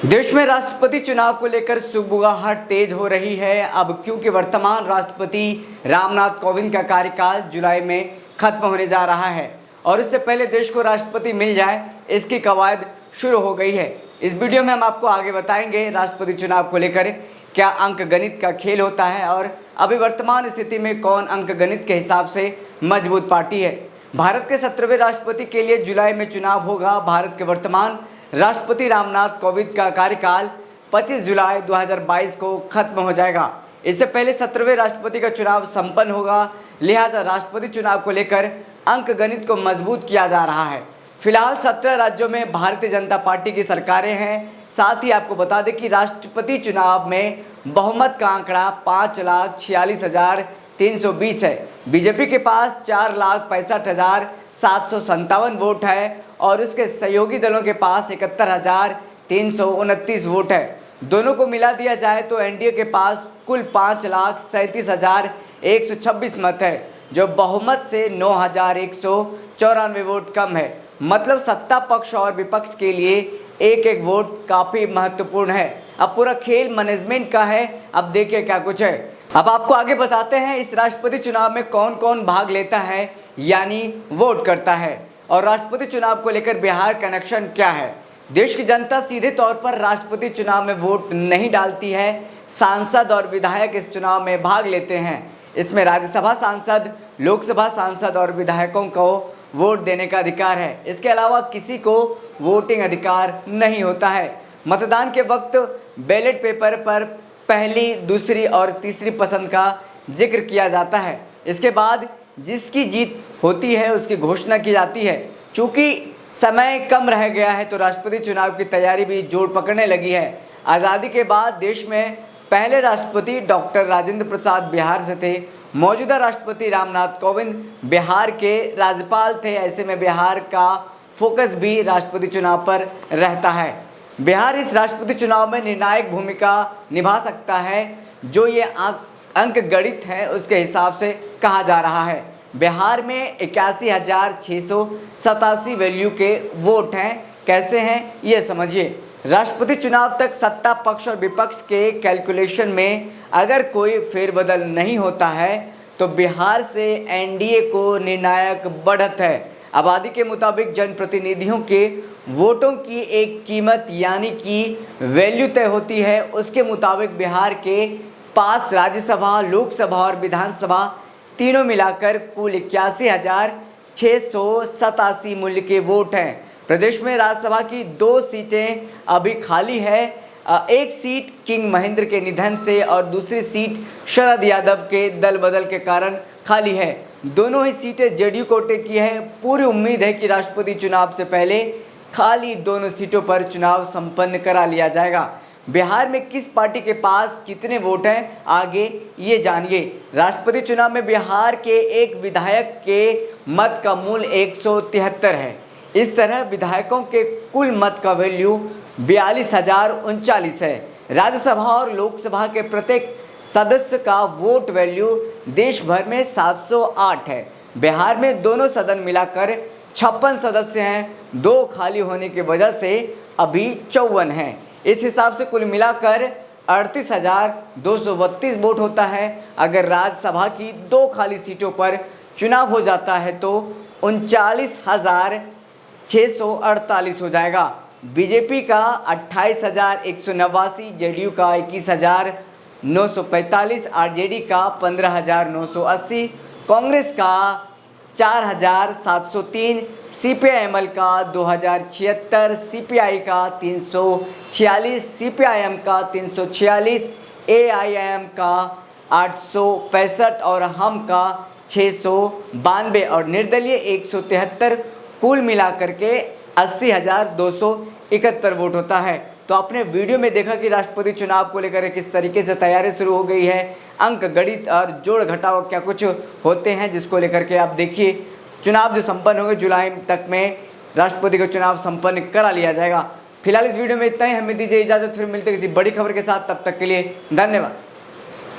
देश में राष्ट्रपति चुनाव को लेकर सुगबुगाहट तेज हो रही है। अब क्योंकि वर्तमान राष्ट्रपति रामनाथ कोविंद का कार्यकाल जुलाई में खत्म होने जा रहा है और इससे पहले देश को राष्ट्रपति मिल जाए, इसकी कवायद शुरू हो गई है। इस वीडियो में हम आपको आगे बताएंगे राष्ट्रपति चुनाव को लेकर क्या अंक गणित का खेल होता है और अभी वर्तमान स्थिति में कौन अंक गणित के हिसाब से मजबूत पार्टी है। भारत के 17वें राष्ट्रपति के लिए जुलाई में चुनाव होगा। भारत के वर्तमान राष्ट्रपति रामनाथ कोविंद का कार्यकाल 25 जुलाई 2022 को खत्म हो जाएगा। इससे पहले 17वें राष्ट्रपति का चुनाव संपन्न होगा, लिहाजा राष्ट्रपति चुनाव को लेकर अंक गणित को मजबूत किया जा रहा है। फिलहाल 17 राज्यों में भारतीय जनता पार्टी की सरकारें हैं। साथ ही आपको बता दें कि राष्ट्रपति चुनाव में बहुमत का आंकड़ा 5,46,320 है। बीजेपी के पास 4,65,757 वोट है और उसके सहयोगी दलों के पास 71,329 वोट है। दोनों को मिला दिया जाए तो एनडीए के पास कुल 5,37,126 मत है, जो बहुमत से 9,194 वोट कम है। मतलब सत्ता पक्ष और विपक्ष के लिए एक एक वोट काफी महत्वपूर्ण है। अब पूरा खेल मैनेजमेंट का है। अब देखिए क्या कुछ है। अब आपको आगे बताते हैं इस राष्ट्रपति चुनाव में कौन कौन भाग लेता है, यानी वोट करता है, और राष्ट्रपति चुनाव को लेकर बिहार कनेक्शन क्या है। देश की जनता सीधे तौर पर राष्ट्रपति चुनाव में वोट नहीं डालती है। सांसद और विधायक इस चुनाव में भाग लेते हैं। इसमें राज्यसभा सांसद, लोकसभा सांसद और विधायकों को वोट देने का अधिकार है। इसके अलावा किसी को वोटिंग अधिकार नहीं होता है। मतदान के वक्त बैलेट पेपर पर पहली, दूसरी और तीसरी पसंद का जिक्र किया जाता है। इसके बाद जिसकी जीत होती है उसकी घोषणा की जाती है। चूँकि समय कम रह गया है तो राष्ट्रपति चुनाव की तैयारी भी जोर पकड़ने लगी है। आज़ादी के बाद देश में पहले राष्ट्रपति डॉक्टर राजेंद्र प्रसाद बिहार से थे। मौजूदा राष्ट्रपति रामनाथ कोविंद बिहार के राज्यपाल थे। ऐसे में बिहार का फोकस भी राष्ट्रपति चुनाव पर रहता है। बिहार इस राष्ट्रपति चुनाव में निर्णायक भूमिका निभा सकता है। जो ये अंक गणित है उसके हिसाब से कहा जा रहा है। बिहार में 81,687 वैल्यू के वोट हैं। कैसे हैं ये समझिए। राष्ट्रपति चुनाव तक सत्ता पक्ष और विपक्ष के कैलकुलेशन में अगर कोई फेरबदल नहीं होता है तो बिहार से एनडीए को निर्णायक बढ़त है। आबादी के मुताबिक जनप्रतिनिधियों के वोटों की एक कीमत यानी कि वैल्यू तय होती है। उसके मुताबिक बिहार के पास राज्यसभा, लोकसभा और विधानसभा तीनों मिलाकर कुल 81,687 मूल्य के वोट हैं। प्रदेश में राज्यसभा की 2 सीटें अभी खाली है। एक सीट किंग महेंद्र के निधन से और दूसरी सीट शरद यादव के दल बदल के कारण खाली है। दोनों ही सीटें जेडीयू कोटे की है। पूरी उम्मीद है कि राष्ट्रपति चुनाव से पहले खाली दोनों सीटों पर चुनाव संपन्न करा लिया जाएगा। बिहार में किस पार्टी के पास कितने वोट हैं, आगे ये जानिए। राष्ट्रपति चुनाव में बिहार के एक विधायक के मत का मूल्य 173 है। इस तरह विधायकों के कुल मत का वैल्यू 42,039 है। राज्यसभा और लोकसभा के प्रत्येक सदस्य का वोट वैल्यू देश भर में 708 है। बिहार में दोनों सदन मिलाकर 56 सदस्य हैं। 2 खाली होने की वजह से अभी 54 हैं। इस हिसाब से कुल मिलाकर 38,232 वोट होता है। अगर राज्यसभा की 2 खाली सीटों पर चुनाव हो जाता है तो 39,648 हो जाएगा। बीजेपी का 28,189, जेडीयू का 21,945, आरजेडी का 15,980, कांग्रेस का 4,703, सीपीआईएमएल का 2,076, सीपीआई का 346, सीपीआईएम का 346, एआईएम का 865 और हम का 692 और निर्दलीय 173। कुल मिलाकर के 80,271 वोट होता है। तो आपने वीडियो में देखा कि राष्ट्रपति चुनाव को लेकर किस तरीके से तैयारी शुरू हो गई है। अंक गणित और जोड़ घटाव क्या कुछ होते हैं जिसको लेकर के आप देखिए। चुनाव जो संपन्न होंगे जुलाई तक में राष्ट्रपति का चुनाव संपन्न करा लिया जाएगा। फिलहाल इस वीडियो में इतना ही। हमें दीजिए इजाजत, फिर मिलते किसी बड़ी खबर के साथ। तब तक के लिए धन्यवाद।